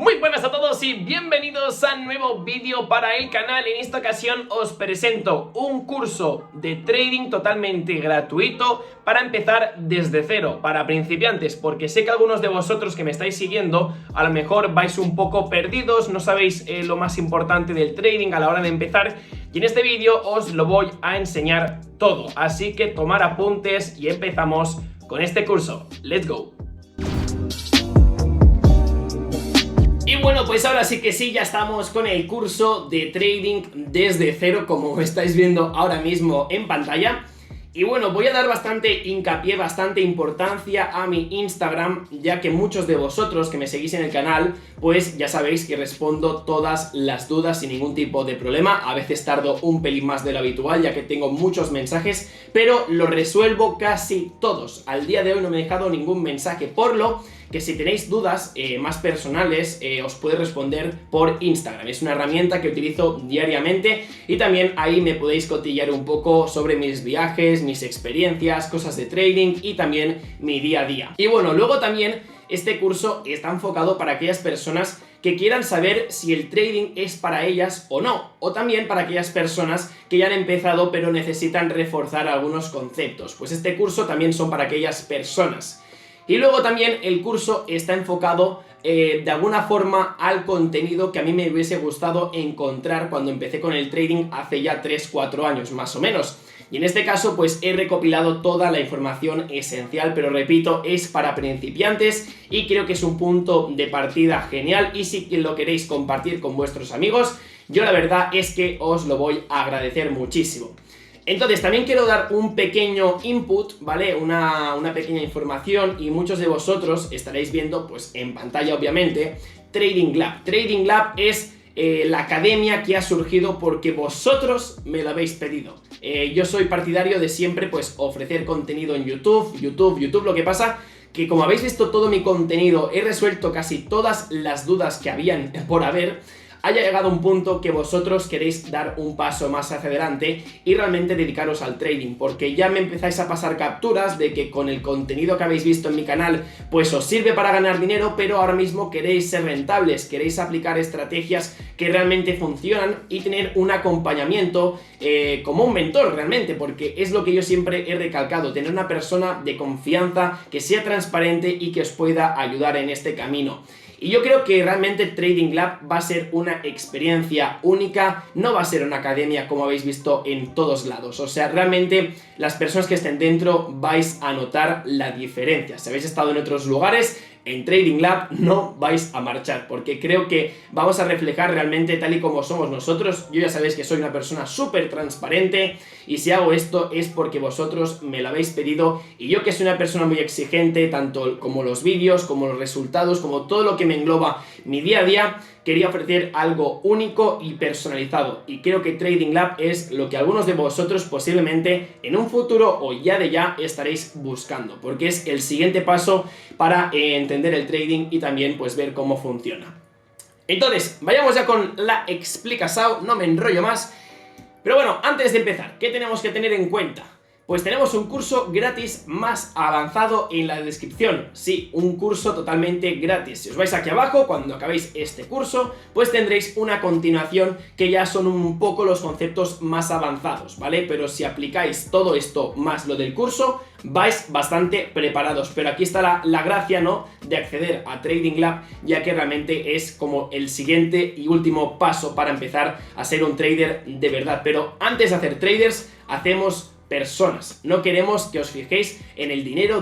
Muy buenas a todos y bienvenidos a un nuevo vídeo para el canal. En esta ocasión os presento un curso de trading totalmente gratuito para empezar desde cero, para principiantes, porque sé que algunos de vosotros que me estáis siguiendo a lo mejor vais un poco perdidos, no sabéis lo más importante del trading a la hora de empezar, y en este vídeo os lo voy a enseñar todo, así que tomar apuntes y empezamos con este curso. ¡Let's go! Y bueno, pues ahora sí que sí, ya estamos con el curso de trading desde cero, como estáis viendo ahora mismo en pantalla. Y bueno, voy a dar bastante hincapié, bastante importancia a mi Instagram, ya que muchos de vosotros que me seguís en el canal, pues ya sabéis que respondo todas las dudas sin ningún tipo de problema. A veces tardo un pelín más de lo habitual, ya que tengo muchos mensajes, pero lo resuelvo casi todos. Al día de hoy no me he dejado ningún mensaje, por lo que si tenéis dudas más personales os puedo responder por Instagram. Es una herramienta que utilizo diariamente y también ahí me podéis cotillear un poco sobre mis viajes, mis experiencias, cosas de trading y también mi día a día. Y bueno, luego también este curso está enfocado para aquellas personas que quieran saber si el trading es para ellas o no, o también para aquellas personas que ya han empezado pero necesitan reforzar algunos conceptos. Pues este curso también son para aquellas personas. Y luego también el curso está enfocado de alguna forma al contenido que a mí me hubiese gustado encontrar cuando empecé con el trading hace ya 3-4 años más o menos. Y en este caso pues he recopilado toda la información esencial, pero repito, es para principiantes y creo que es un punto de partida genial, y si lo queréis compartir con vuestros amigos, yo la verdad es que os lo voy a agradecer muchísimo. Entonces también quiero dar un pequeño input, ¿vale? Una pequeña información, y muchos de vosotros estaréis viendo pues en pantalla obviamente Trading Lab. Trading Lab es la academia que ha surgido porque vosotros me lo habéis pedido. Yo soy partidario de siempre pues ofrecer contenido en YouTube. Lo que pasa que, como habéis visto todo mi contenido, he resuelto casi todas las dudas que habían por haber. Haya llegado un punto que vosotros queréis dar un paso más hacia adelante y realmente dedicaros al trading, porque ya me empezáis a pasar capturas de que con el contenido que habéis visto en mi canal pues os sirve para ganar dinero, pero ahora mismo queréis ser rentables, queréis aplicar estrategias que realmente funcionan y tener un acompañamiento como un mentor realmente, porque es lo que yo siempre he recalcado, tener una persona de confianza que sea transparente y que os pueda ayudar en este camino. Y yo creo que realmente Trading Lab va a ser una experiencia única, no va a ser una academia como habéis visto en todos lados. O sea, realmente las personas que estén dentro vais a notar la diferencia. Si habéis estado en otros lugares, en Trading Lab no vais a marchar, porque creo que vamos a reflejar realmente tal y como somos nosotros. Yo ya sabéis que soy una persona súper transparente, y si hago esto es porque vosotros me lo habéis pedido, y yo, que soy una persona muy exigente, tanto como los vídeos, como los resultados, como todo lo que me engloba mi día a día, quería ofrecer algo único y personalizado, y creo que Trading Lab es lo que algunos de vosotros posiblemente en un futuro o ya de ya estaréis buscando, porque es el siguiente paso para entender el trading y también pues ver cómo funciona. Entonces, vayamos ya con la explicación, no me enrollo más. Pero bueno, antes de empezar, ¿qué tenemos que tener en cuenta? Pues tenemos un curso gratis más avanzado en la descripción. Sí, un curso totalmente gratis. Si os vais aquí abajo, cuando acabéis este curso, pues tendréis una continuación que ya son un poco los conceptos más avanzados, ¿vale? Pero si aplicáis todo esto más lo del curso, vais bastante preparados. Pero aquí está la gracia, ¿no?, de acceder a Trading Lab, ya que realmente es como el siguiente y último paso para empezar a ser un trader de verdad. Pero antes de hacer traders, hacemos personas. No queremos que os fijéis en el dinero,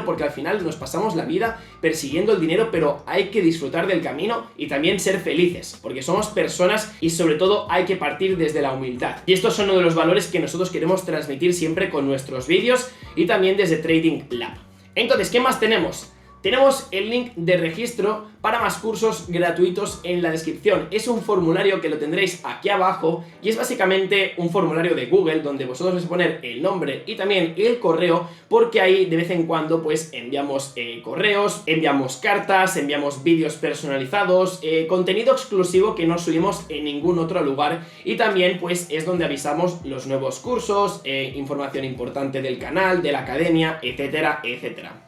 porque al final nos pasamos la vida persiguiendo el dinero, pero hay que disfrutar del camino y también ser felices, porque somos personas y sobre todo hay que partir desde la humildad. Y estos son uno de los valores que nosotros queremos transmitir siempre con nuestros vídeos y también desde Trading Lab. Entonces, ¿qué más tenemos? Tenemos el link de registro para más cursos gratuitos en la descripción. Es un formulario que lo tendréis aquí abajo y es básicamente un formulario de Google donde vosotros vais a poner el nombre y también el correo, porque ahí de vez en cuando pues enviamos correos, enviamos cartas, enviamos vídeos personalizados, contenido exclusivo que no subimos en ningún otro lugar, y también pues es donde avisamos los nuevos cursos, información importante del canal, de la academia, etcétera, etcétera.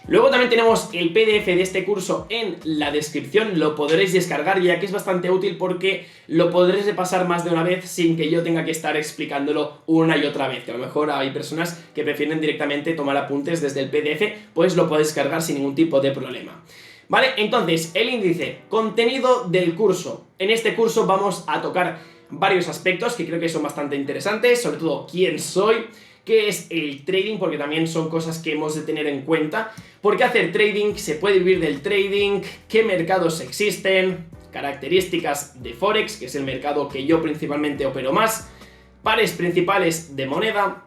Luego también tenemos el PDF de este curso en la descripción, lo podréis descargar ya que es bastante útil porque lo podréis repasar más de una vez sin que yo tenga que estar explicándolo una y otra vez, que a lo mejor hay personas que prefieren directamente tomar apuntes desde el PDF, pues lo podéis descargar sin ningún tipo de problema. Vale, entonces, el índice, contenido del curso. En este curso vamos a tocar varios aspectos que creo que son bastante interesantes, sobre todo quién soy, qué es el trading, porque también son cosas que hemos de tener en cuenta, por qué hacer trading, se puede vivir del trading, qué mercados existen, características de Forex, que es el mercado que yo principalmente opero más, pares principales de moneda,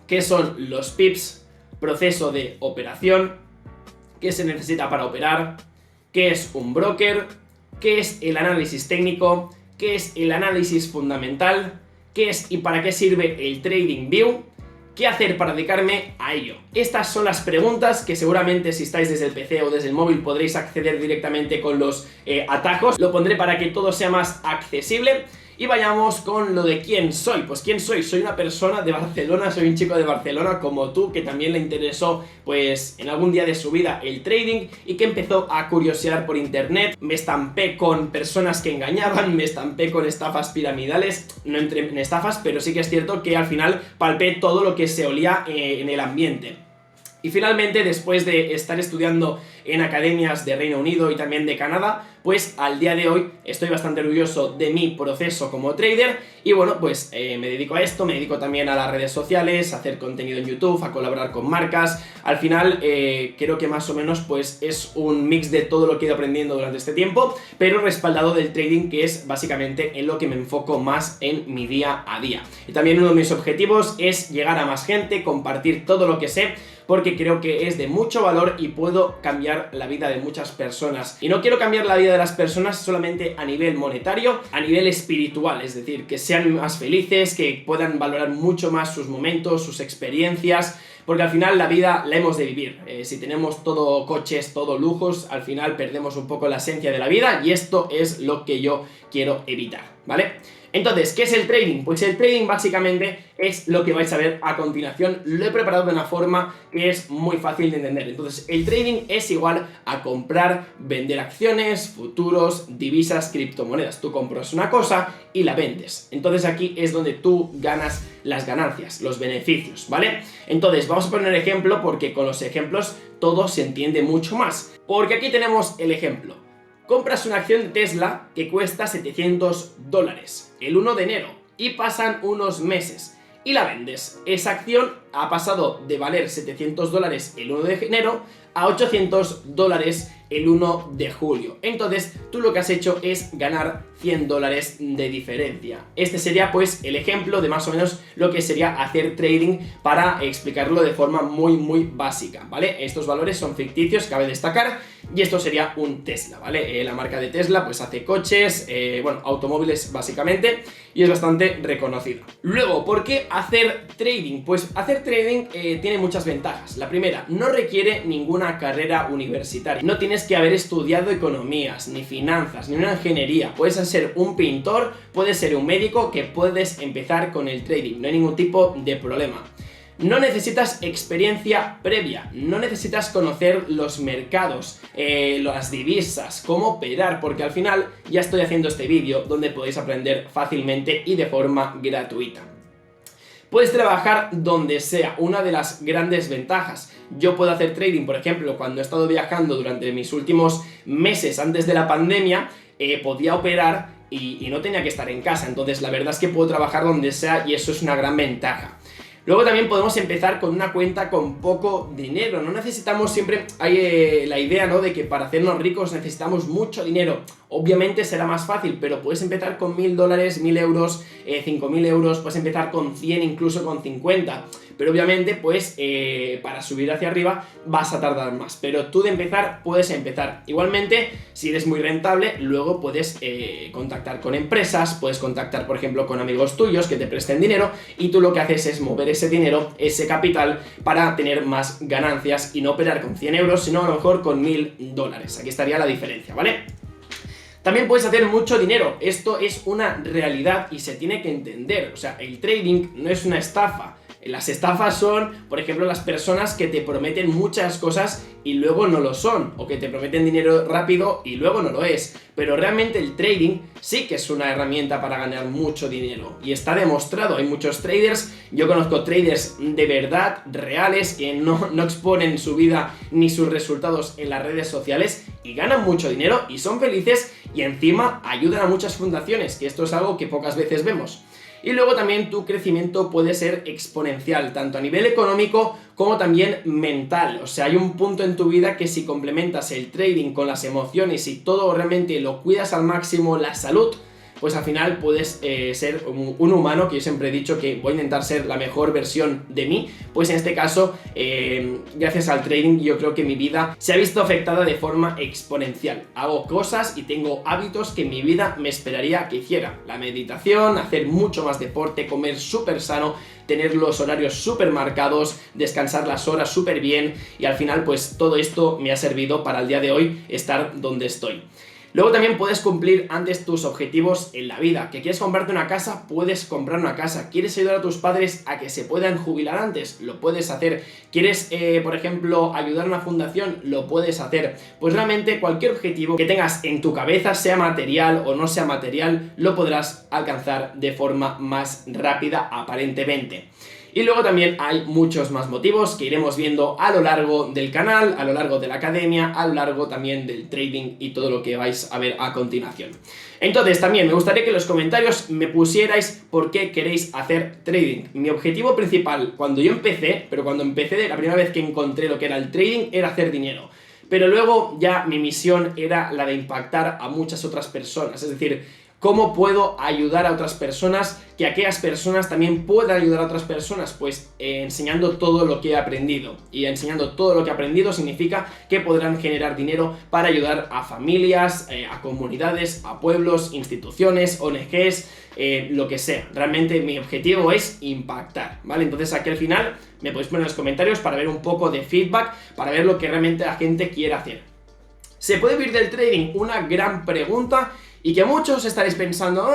qué son los pips, proceso de operación, qué se necesita para operar, qué es un broker, qué es el análisis técnico, qué es el análisis fundamental, qué es y para qué sirve el TradingView, qué hacer para dedicarme a ello. Estas son las preguntas que seguramente si estáis desde el PC o desde el móvil podréis acceder directamente con los atajos. Lo pondré para que todo sea más accesible. Y vayamos con lo de quién soy. Pues quién soy, soy una persona de Barcelona, soy un chico de Barcelona como tú, que también le interesó pues en algún día de su vida el trading y que empezó a curiosear por internet. Me estampé con personas que engañaban, me estampé con estafas piramidales, no entré en estafas, pero sí que es cierto que al final palpé todo lo que se olía en el ambiente. Y finalmente, después de estar estudiando en academias de Reino Unido y también de Canadá, pues al día de hoy estoy bastante orgulloso de mi proceso como trader y bueno, pues me dedico a esto, me dedico también a las redes sociales, a hacer contenido en YouTube, a colaborar con marcas. Al final creo que más o menos pues es un mix de todo lo que he ido aprendiendo durante este tiempo, pero respaldado del trading, que es básicamente en lo que me enfoco más en mi día a día. Y también uno de mis objetivos es llegar a más gente, compartir todo lo que sé, porque creo que es de mucho valor y puedo cambiar la vida de muchas personas. Y no quiero cambiar la vida de las personas solamente a nivel monetario, a nivel espiritual, es decir, que sean más felices, que puedan valorar mucho más sus momentos, sus experiencias, porque al final la vida la hemos de vivir. Si tenemos todo coches, todo lujos, al final perdemos un poco la esencia de la vida y esto es lo que yo quiero evitar, ¿vale? Entonces, ¿qué es el trading? Pues el trading básicamente es lo que vais a ver a continuación. Lo he preparado de una forma que es muy fácil de entender. Entonces, el trading es igual a comprar, vender acciones, futuros, divisas, criptomonedas. Tú compras una cosa y la vendes. Entonces aquí es donde tú ganas las ganancias, los beneficios, ¿vale? Entonces, vamos a poner un ejemplo porque con los ejemplos todo se entiende mucho más. Porque aquí tenemos el ejemplo. Compras una acción de Tesla que cuesta $700 el 1 de enero y pasan unos meses y la vendes. Esa acción ha pasado de valer $700 el 1 de enero a $800 el 1 de julio. Entonces tú lo que has hecho es ganar $100 de diferencia. Este sería pues el ejemplo de más o menos lo que sería hacer trading, para explicarlo de forma muy básica, ¿vale? Estos valores son ficticios, cabe destacar, y esto sería un Tesla, ¿vale? La marca de Tesla pues hace coches, bueno, automóviles básicamente, y es bastante reconocido. Luego, ¿por qué hacer trading? Pues hacer trading tiene muchas ventajas. La primera, no requiere ninguna carrera universitaria, no tienes que haber estudiado economías, ni finanzas, ni una ingeniería. Puedes ser un pintor, puedes ser un médico, que puedes empezar con el trading, no hay ningún tipo de problema. No necesitas experiencia previa, no necesitas conocer los mercados, las divisas, cómo operar, porque al final ya estoy haciendo este vídeo donde podéis aprender fácilmente y de forma gratuita. Puedes trabajar donde sea, una de las grandes ventajas. Yo puedo hacer trading, por ejemplo, cuando he estado viajando durante mis últimos meses antes de la pandemia, podía operar y no tenía que estar en casa. Entonces la verdad es que puedo trabajar donde sea y eso es una gran ventaja. Luego también podemos empezar con una cuenta con poco dinero. No necesitamos siempre, hay la idea, ¿no?, de que para hacernos ricos necesitamos mucho dinero. Obviamente será más fácil, pero puedes empezar con $1000, 1000 euros, 5000 euros, puedes empezar con 100, incluso con 50. Pero obviamente, pues, para subir hacia arriba vas a tardar más. Pero tú de empezar, puedes empezar. Igualmente, si eres muy rentable, luego puedes contactar con empresas, puedes contactar, por ejemplo, con amigos tuyos que te presten dinero y tú lo que haces es mover ese dinero, ese capital, para tener más ganancias y no operar con 100 euros, sino a lo mejor con $1000. Aquí estaría la diferencia, ¿vale? También puedes hacer mucho dinero, esto es una realidad y se tiene que entender. O sea, el trading no es una estafa, Las estafas son, por ejemplo, las personas que te prometen muchas cosas y luego no lo son, o que te prometen dinero rápido y luego no lo es. Pero realmente el trading sí que es una herramienta para ganar mucho dinero y está demostrado. Hay muchos traders, yo conozco traders de verdad, reales, que no exponen su vida ni sus resultados en las redes sociales y ganan mucho dinero y son felices y encima ayudan a muchas fundaciones, que esto es algo que pocas veces vemos. Y luego también tu crecimiento puede ser exponencial, tanto a nivel económico como también mental. O sea, hay un punto en tu vida que si complementas el trading con las emociones y todo realmente lo cuidas al máximo, la salud, pues al final puedes ser un humano, que yo siempre he dicho que voy a intentar ser la mejor versión de mí. Pues en este caso, gracias al trading, yo creo que mi vida se ha visto afectada de forma exponencial. Hago cosas y tengo hábitos que en mi vida me esperaría que hiciera. La meditación, hacer mucho más deporte, comer súper sano, tener los horarios súper marcados, descansar las horas súper bien, y al final pues todo esto me ha servido para el día de hoy estar donde estoy. Luego también puedes cumplir antes tus objetivos en la vida. ¿Que quieres comprarte una casa? Puedes comprar una casa. ¿Quieres ayudar a tus padres a que se puedan jubilar antes? Lo puedes hacer. ¿Quieres, por ejemplo, ayudar a una fundación? Lo puedes hacer. Pues realmente cualquier objetivo que tengas en tu cabeza, sea material o no sea material, lo podrás alcanzar de forma más rápida aparentemente. Y luego también hay muchos más motivos que iremos viendo a lo largo del canal, a lo largo de la academia, a lo largo también del trading y todo lo que vais a ver a continuación. Entonces también me gustaría que en los comentarios me pusierais por qué queréis hacer trading. Mi objetivo principal cuando yo empecé, la primera vez que encontré lo que era el trading, era hacer dinero. Pero luego ya mi misión era la de impactar a muchas otras personas, es decir, ¿cómo puedo ayudar a otras personas? Que aquellas personas también puedan ayudar a otras personas, pues enseñando todo lo que he aprendido. Y enseñando todo lo que he aprendido significa que podrán generar dinero para ayudar a familias, a comunidades, a pueblos, instituciones, ONGs, lo que sea. Realmente mi objetivo es impactar, ¿vale? Entonces aquí al final me podéis poner en los comentarios para ver un poco de feedback, para ver lo que realmente la gente quiere hacer. ¿Se puede vivir del trading? Una gran pregunta. Y que muchos estaréis pensando,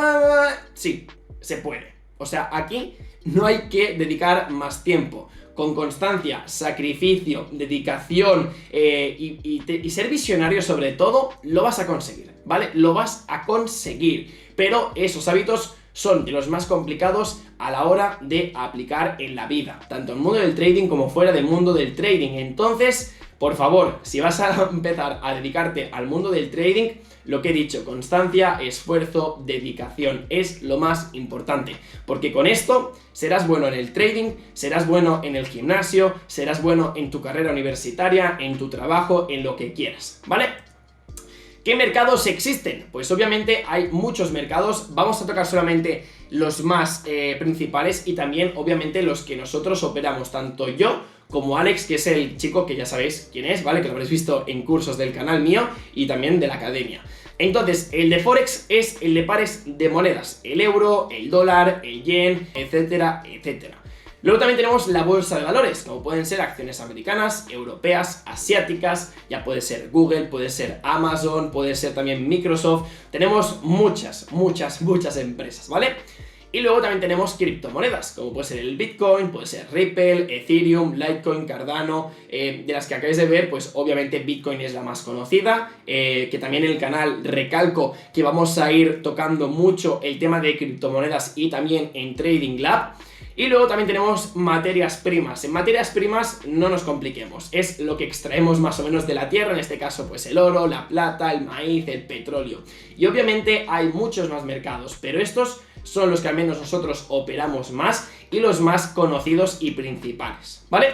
sí, se puede. O sea, aquí no hay que dedicar más tiempo. Con constancia, sacrificio, dedicación y ser visionario sobre todo, lo vas a conseguir, ¿vale? Lo vas a conseguir. Pero esos hábitos son de los más complicados a la hora de aplicar en la vida, tanto en el mundo del trading como fuera del mundo del trading. Entonces, por favor, si vas a empezar a dedicarte al mundo del trading, lo que he dicho, constancia, esfuerzo, dedicación, es lo más importante, porque con esto serás bueno en el trading, serás bueno en el gimnasio, serás bueno en tu carrera universitaria, en tu trabajo, en lo que quieras, ¿vale? ¿Qué mercados existen? Pues obviamente hay muchos mercados, vamos a tocar solamente los más principales y también obviamente los que nosotros operamos, tanto yo como Alex, que es el chico que ya sabéis quién es, ¿vale? Que lo habréis visto en cursos del canal mío y también de la academia. Entonces, el de Forex es el de pares de monedas, el euro, el dólar, el yen, etcétera, etcétera. Luego también tenemos la bolsa de valores, como pueden ser acciones americanas, europeas, asiáticas, ya puede ser Google, puede ser Amazon, puede ser también Microsoft. Tenemos muchas empresas, ¿vale? Y luego también tenemos criptomonedas, como puede ser el Bitcoin, puede ser Ripple, Ethereum, Litecoin, Cardano, de las que acabáis de ver, pues obviamente Bitcoin es la más conocida, que también en el canal recalco que vamos a ir tocando mucho el tema de criptomonedas y también en Trading Lab. Y luego también tenemos materias primas. En materias primas no nos compliquemos, es lo que extraemos más o menos de la tierra, en este caso pues el oro, la plata, el maíz, el petróleo. Y obviamente hay muchos más mercados, pero estos son los que al menos nosotros operamos más y los más conocidos y principales, ¿vale?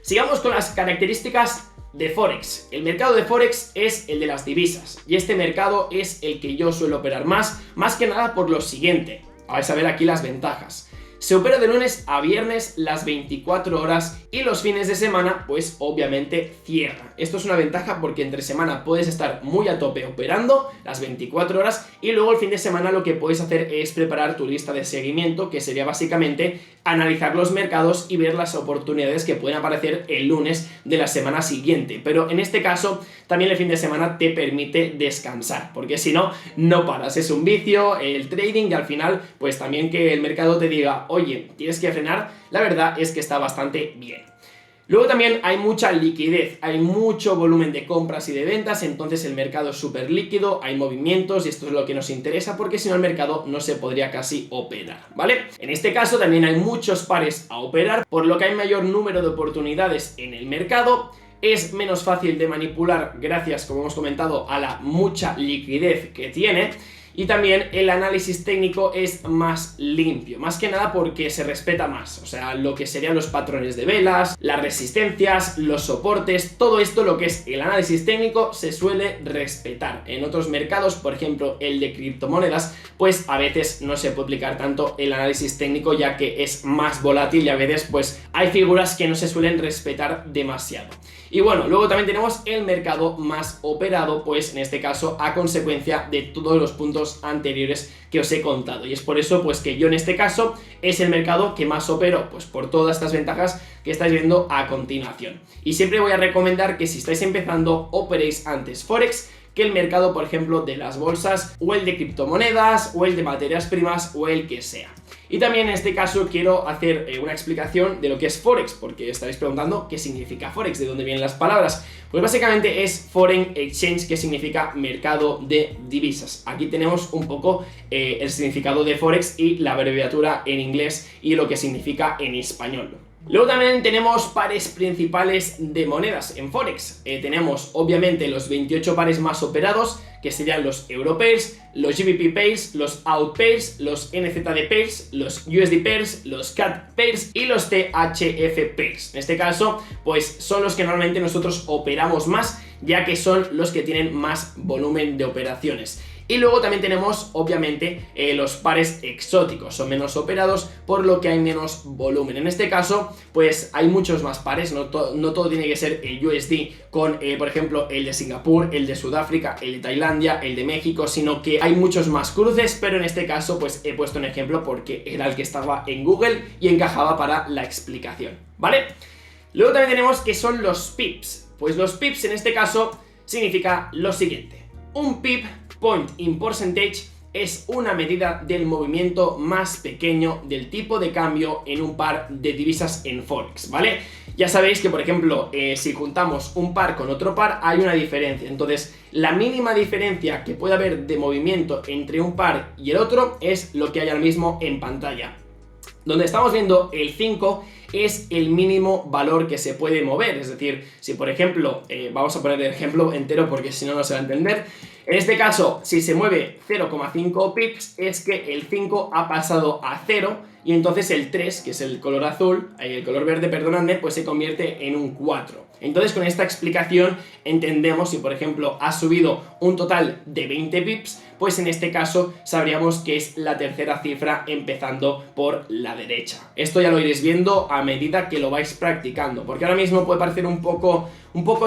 Sigamos con las características de Forex. El mercado de Forex es el de las divisas y este mercado es el que yo suelo operar más que nada por lo siguiente. Vais a ver aquí las ventajas. Se opera de lunes a viernes las 24 horas y los fines de semana pues obviamente cierra. Esto es una ventaja porque entre semana puedes estar muy a tope operando las 24 horas y luego el fin de semana lo que puedes hacer es preparar tu lista de seguimiento, que sería básicamente analizar los mercados y ver las oportunidades que pueden aparecer el lunes de la semana siguiente. Pero en este caso también el fin de semana te permite descansar, porque si no, no paras. Es un vicio el trading y al final pues también que el mercado te diga oye, tienes que frenar, la verdad es que está bastante bien. Luego también hay mucha liquidez, hay mucho volumen de compras y de ventas, entonces el mercado es súper líquido, hay movimientos y esto es lo que nos interesa porque si no el mercado no se podría casi operar, ¿vale? En este caso también hay muchos pares a operar, por lo que hay mayor número de oportunidades en el mercado. Es menos fácil de manipular gracias, como hemos comentado, a la mucha liquidez que tiene. Y también el análisis técnico es más limpio, más que nada porque se respeta más, o sea, lo que serían los patrones de velas, las resistencias, los soportes, todo esto, lo que es el análisis técnico, se suele respetar. En otros mercados, por ejemplo, el de criptomonedas, pues a veces no se puede aplicar tanto el análisis técnico ya que es más volátil y a veces pues hay figuras que no se suelen respetar demasiado. Y bueno, luego también tenemos el mercado más operado, pues en este caso a consecuencia de todos los puntos anteriores que os he contado, y es por eso pues que yo en este caso es el mercado que más opero, pues por todas estas ventajas que estáis viendo a continuación. Y siempre voy a recomendar que si estáis empezando operéis antes Forex que el mercado, por ejemplo, de las bolsas o el de criptomonedas o el de materias primas o el que sea. Y también en este caso quiero hacer una explicación de lo que es Forex, porque estaréis preguntando qué significa Forex, de dónde vienen las palabras. Pues básicamente es Foreign Exchange, que significa mercado de divisas. Aquí tenemos un poco el significado de Forex y la abreviatura en inglés y lo que significa en español. Luego también tenemos pares principales de monedas en Forex. Tenemos obviamente los 28 pares más operados, que serían los Euro Pairs, los GBP Pairs, los Out Pairs, los NZD Pairs, los USD Pairs, los CAD Pairs y los THF Pairs. En este caso, pues son los que normalmente nosotros operamos más, ya que son los que tienen más volumen de operaciones. Y luego también tenemos, obviamente, los pares exóticos, son menos operados, por lo que hay menos volumen. En este caso, pues hay muchos más pares, no todo tiene que ser el USD con, por ejemplo, el de Singapur, el de Sudáfrica, el de Tailandia, el de México, sino que hay muchos más cruces, pero en este caso, pues he puesto un ejemplo porque era el que estaba en Google y encajaba para la explicación, ¿vale? Luego también tenemos que son los pips. Pues los pips en este caso significa lo siguiente. Un pip, point in percentage, es una medida del movimiento más pequeño del tipo de cambio en un par de divisas en Forex, ¿vale? Ya sabéis que, por ejemplo, si juntamos un par con otro par hay una diferencia, entonces la mínima diferencia que puede haber de movimiento entre un par y el otro es lo que hay ahora mismo en pantalla. Donde estamos viendo el 5 es el mínimo valor que se puede mover, es decir, si por ejemplo, vamos a poner el ejemplo entero porque si no, no se va a entender. En este caso, si se mueve 0,5 pips, es que el 5 ha pasado a 0 y entonces el 3, que es el color azul, el color verde, perdonadme, pues se convierte en un 4. Entonces con esta explicación entendemos si por ejemplo ha subido un total de 20 pips, pues en este caso sabríamos que es la tercera cifra empezando por la derecha. Esto ya lo iréis viendo a medida que lo vais practicando, porque ahora mismo puede parecer un poco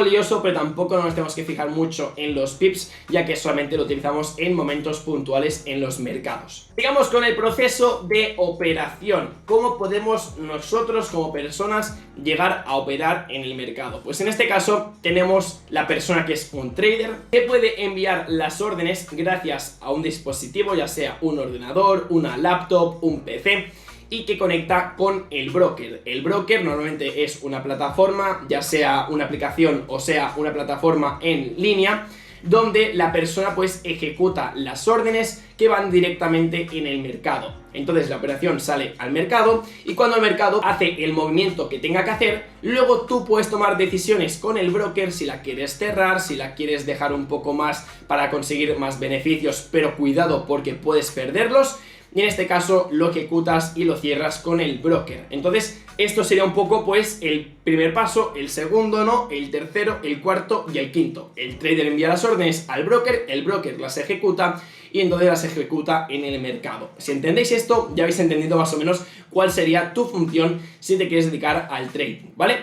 lioso, pero tampoco nos tenemos que fijar mucho en los pips, ya que solamente lo utilizamos en momentos puntuales en los mercados. Sigamos con el proceso de operación. ¿Cómo podemos nosotros como personas llegar a operar en el mercado? Pues en este caso tenemos la persona que es un trader, que puede enviar las órdenes gracias a un dispositivo, ya sea un ordenador, una laptop, un PC, y que conecta con el broker. El broker normalmente es una plataforma, ya sea una aplicación o sea una plataforma en línea, donde la persona pues ejecuta las órdenes que van directamente en el mercado. Entonces la operación sale al mercado y cuando el mercado hace el movimiento que tenga que hacer, luego tú puedes tomar decisiones con el broker si la quieres cerrar, si la quieres dejar un poco más para conseguir más beneficios, pero cuidado porque puedes perderlos. Y en este caso lo ejecutas y lo cierras con el broker. Entonces esto sería un poco pues el primer paso, el segundo no, el tercero, el cuarto y el quinto. El trader envía las órdenes al broker, el broker las ejecuta y entonces las ejecuta en el mercado. Si entendéis esto, ya habéis entendido más o menos cuál sería tu función si te quieres dedicar al trading, ¿vale?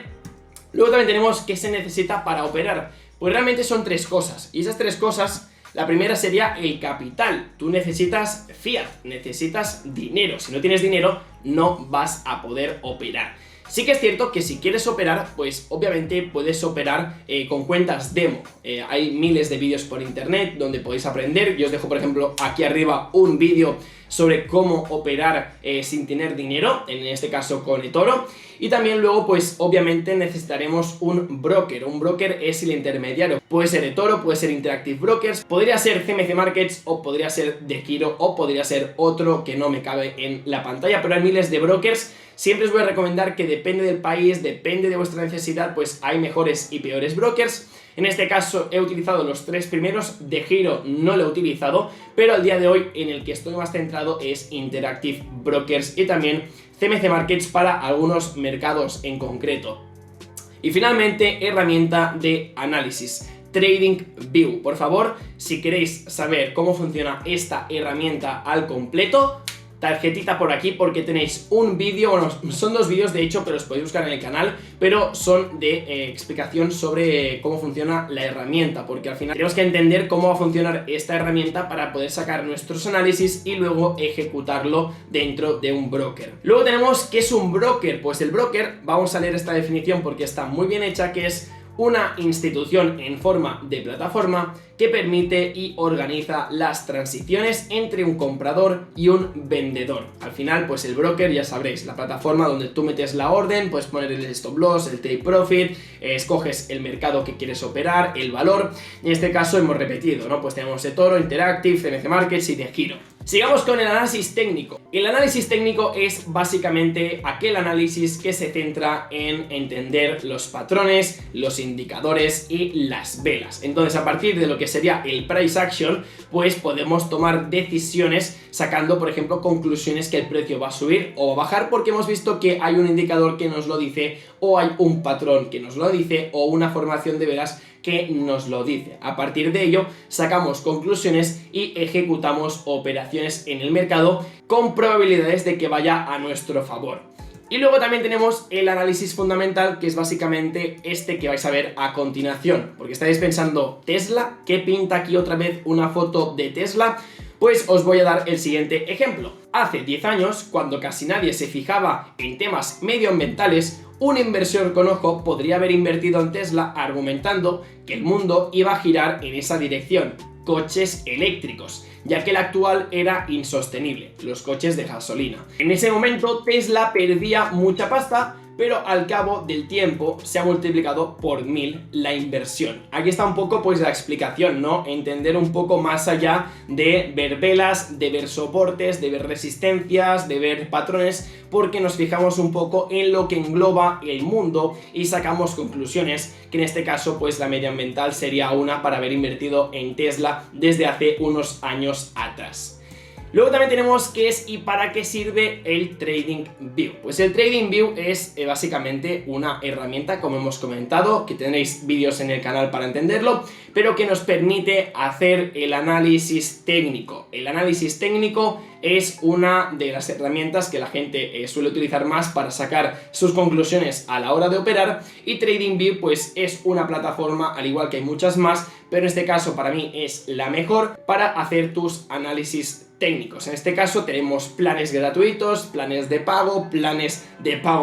Luego también tenemos qué se necesita para operar. Pues realmente son tres cosas, y esas tres cosas, la primera sería el capital. Tú necesitas fiat, necesitas dinero. Si no tienes dinero, no vas a poder operar. Sí que es cierto que si quieres operar, pues obviamente puedes operar con cuentas demo. Hay miles de vídeos por internet donde podéis aprender. Yo os dejo, por ejemplo, aquí arriba un vídeo sobre cómo operar sin tener dinero, en este caso con eToro. Y también luego, pues obviamente necesitaremos un broker. Un broker es el intermediario. Puede ser eToro, puede ser Interactive Brokers, podría ser CMC Markets o podría ser DeGiro o podría ser otro que no me cabe en la pantalla, pero hay miles de brokers. Siempre os voy a recomendar que depende del país, depende de vuestra necesidad, pues hay mejores y peores brokers. En este caso he utilizado los 3 primeros, DeGiro no lo he utilizado, pero al día de hoy en el que estoy más centrado es Interactive Brokers y también CMC Markets para algunos mercados en concreto. Y finalmente, herramienta de análisis, TradingView. Por favor, si queréis saber cómo funciona esta herramienta al completo, tarjetita por aquí porque tenéis un vídeo, bueno, son 2 vídeos de hecho, pero os podéis buscar en el canal, pero son de explicación sobre cómo funciona la herramienta, porque al final tenemos que entender cómo va a funcionar esta herramienta para poder sacar nuestros análisis y luego ejecutarlo dentro de un broker. Luego tenemos ¿qué es un broker? Pues el broker, vamos a leer esta definición porque está muy bien hecha, que es una institución en forma de plataforma que permite y organiza las transiciones entre un comprador y un vendedor. Al final, pues el broker, ya sabréis, la plataforma donde tú metes la orden, puedes poner el stop loss, el take profit, escoges el mercado que quieres operar, el valor. En este caso hemos repetido, ¿no? Pues tenemos eToro, Interactive, CMC Markets y DeGiro. Sigamos con el análisis técnico. El análisis técnico es básicamente aquel análisis que se centra en entender los patrones, los indicadores y las velas. Entonces, a partir de lo que sería el price action, pues podemos tomar decisiones sacando, por ejemplo, conclusiones que el precio va a subir o va a bajar porque hemos visto que hay un indicador que nos lo dice, o hay un patrón que nos lo dice, o una formación de velas que nos lo dice. A partir de ello sacamos conclusiones y ejecutamos operaciones en el mercado con probabilidades de que vaya a nuestro favor. Y luego también tenemos el análisis fundamental, que es básicamente este que vais a ver a continuación, porque estáis pensando, ¿Tesla? ¿Qué pinta aquí otra vez una foto de Tesla? Pues os voy a dar el siguiente ejemplo. Hace 10 años, cuando casi nadie se fijaba en temas medioambientales, un inversor con ojo podría haber invertido en Tesla argumentando que el mundo iba a girar en esa dirección, coches eléctricos, ya que el actual era insostenible, los coches de gasolina. En ese momento Tesla perdía mucha pasta, pero al cabo del tiempo se ha multiplicado por 1000 la inversión. Aquí está un poco pues la explicación, ¿no? Entender un poco más allá de ver velas, de ver soportes, de ver resistencias, de ver patrones, porque nos fijamos un poco en lo que engloba el mundo y sacamos conclusiones, que en este caso pues la medioambiental sería una para haber invertido en Tesla desde hace unos años atrás. Luego también tenemos qué es y para qué sirve el TradingView. Pues el TradingView es básicamente una herramienta, como hemos comentado, que tenéis vídeos en el canal para entenderlo, pero que nos permite hacer el análisis técnico. El análisis técnico es una de las herramientas que la gente suele utilizar más para sacar sus conclusiones a la hora de operar, y TradingView pues es una plataforma, al igual que hay muchas más, pero en este caso para mí es la mejor para hacer tus análisis técnicos. En este caso tenemos planes gratuitos, planes de pago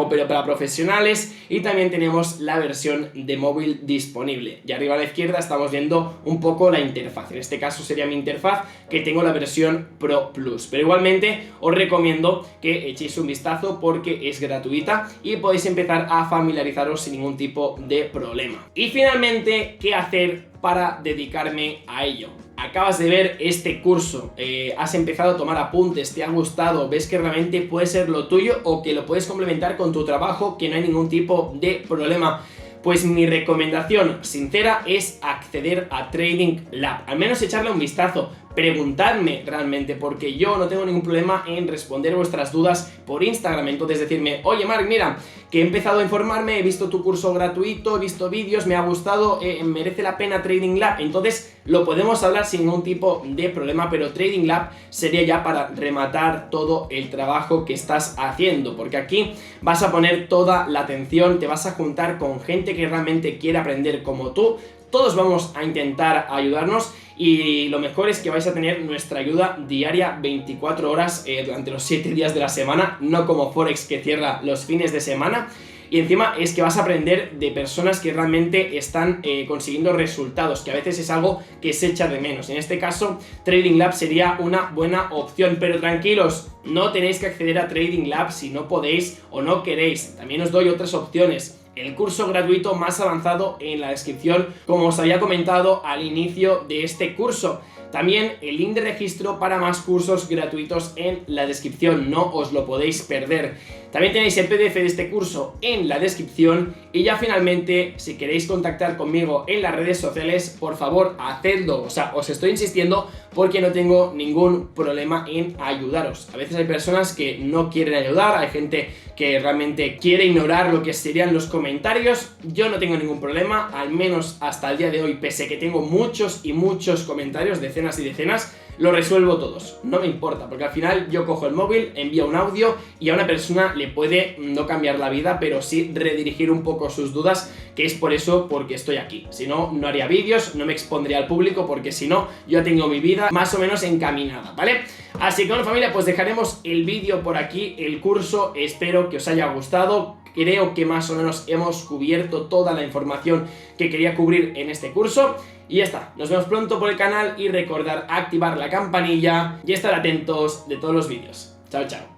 pero para profesionales, y también tenemos la versión de móvil disponible. Y arriba a la izquierda estamos viendo un poco la interfaz. En este caso sería mi interfaz, que tengo la versión Pro Plus, pero igualmente os recomiendo que echéis un vistazo porque es gratuita y podéis empezar a familiarizaros sin ningún tipo de problema. Y finalmente, ¿qué hacer para dedicarme a ello? Acabas de ver este curso, has empezado a tomar apuntes, te ha gustado, ves que realmente puede ser lo tuyo o que lo puedes complementar con tu trabajo, que no hay ningún tipo de problema. Pues mi recomendación sincera es acceder a Trading Lab, al menos echarle un vistazo, preguntadme realmente, porque yo no tengo ningún problema en responder vuestras dudas por Instagram. Entonces decirme, oye Marc, mira, que he empezado a informarme, he visto tu curso gratuito, he visto vídeos, me ha gustado, merece la pena Trading Lab. Entonces lo podemos hablar sin ningún tipo de problema, pero Trading Lab sería ya para rematar todo el trabajo que estás haciendo, porque aquí vas a poner toda la atención, te vas a juntar con gente que realmente quiere aprender como tú. Todos vamos a intentar ayudarnos, y lo mejor es que vais a tener nuestra ayuda diaria 24 horas durante los 7 días de la semana, no como Forex que cierra los fines de semana. y encima es que vas a aprender de personas que realmente están consiguiendo resultados, que a veces es algo que se echa de menos. En este caso, Trading Lab sería una buena opción, pero tranquilos, no tenéis que acceder a Trading Lab si no podéis o no queréis. También os doy otras opciones. El curso gratuito más avanzado en la descripción, como os había comentado al inicio de este curso. También el link de registro para más cursos gratuitos en la descripción, no os lo podéis perder. También tenéis el PDF de este curso en la descripción y ya finalmente, si queréis contactar conmigo en las redes sociales, por favor, hacedlo. O sea, os estoy insistiendo porque no tengo ningún problema en ayudaros. A veces hay personas que no quieren ayudar, hay gente que realmente quiere ignorar lo que serían los comentarios. Yo no tengo ningún problema, al menos hasta el día de hoy, pese a que tengo muchos y muchos comentarios, decenas y decenas, lo resuelvo todos, no me importa, porque al final yo cojo el móvil, envío un audio y a una persona le puede no cambiar la vida, pero sí redirigir un poco sus dudas, que es por eso porque estoy aquí. Si no, no haría vídeos, no me expondría al público, porque si no, yo ya tengo mi vida más o menos encaminada, ¿vale? Así que bueno, familia, pues dejaremos el vídeo por aquí, el curso, espero que os haya gustado. Creo que más o menos hemos cubierto toda la información que quería cubrir en este curso. Y ya está, nos vemos pronto por el canal y recordar activar la campanilla y estar atentos de todos los vídeos. Chao, chao.